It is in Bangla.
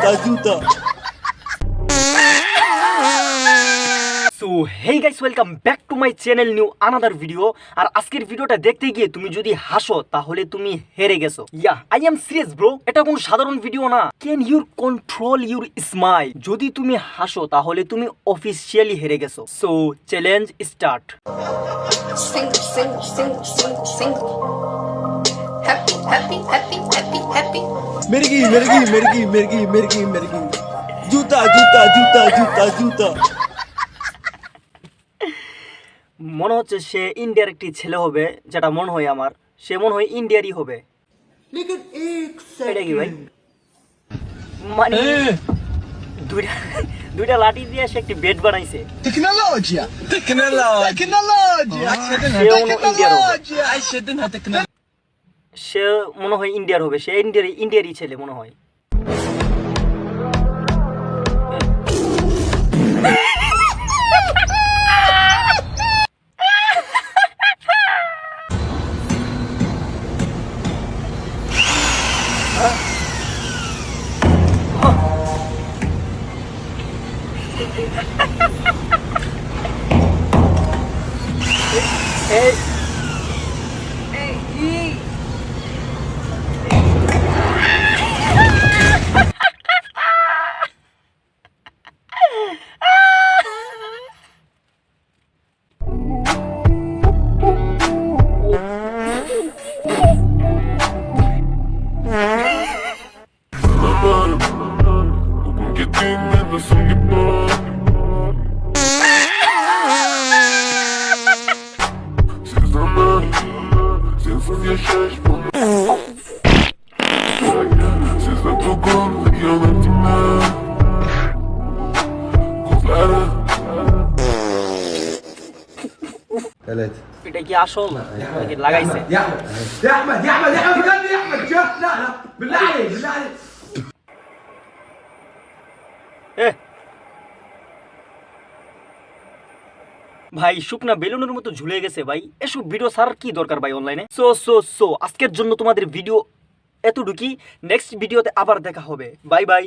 জুতা জুতা। So hey guys, welcome back to my channel, new another video. আর আজকের ভিডিওটা দেখতে গিয়ে তুমি যদি হাসো তাহলে তুমি হেরে গেছো। আই এম সিরিয়াস ব্রো, এটা কোনো সাধারণ ভিডিও না। Can your control your smile? যদি তুমি হাসো তাহলে তুমি অফিসিয়ালি হেরে গেছো। So challenge start. Single, single, single, single, single. Happy, happy, happy, happy, happy. মির্গি মির্গি মির্গি মির্গি মির্গি মির্গি জুতা জুতা জুতা জুতা জুতা। মনে হচ্ছে সে ইন্ডিয়ার একটি ছেলে হবে, যেটা মনে হয় আমার। সে মনে হয় ইন্ডিয়ারই হবে। এটা কি ভাই? মানে দুইটা দুইটা লাঠি দিয়ে সে একটি বেড বানাইছে। تكنولوجيا সে মনে হয় ইন্ডিয়ার হবে। সে ইন্ডিয়ারই ছেলে মনে হয়। ثلاثة. এটা কি আসল নাকি লাগাইছে? يا احمد يا احمد يا احمد يا احمد بجد يا احمد شوف لا لا بالله عليك بالله عليك ভাই শুকনা বেলুনের মতো ঝুলে গেছে ভাই। এসব ভিডিও ছাড়ার কি দরকার ভাই অনলাইনে? সো আজকের জন্য তোমাদের ভিডিও এতটুকুই। নেক্সট ভিডিওতে আবার দেখা হবে। Bye bye.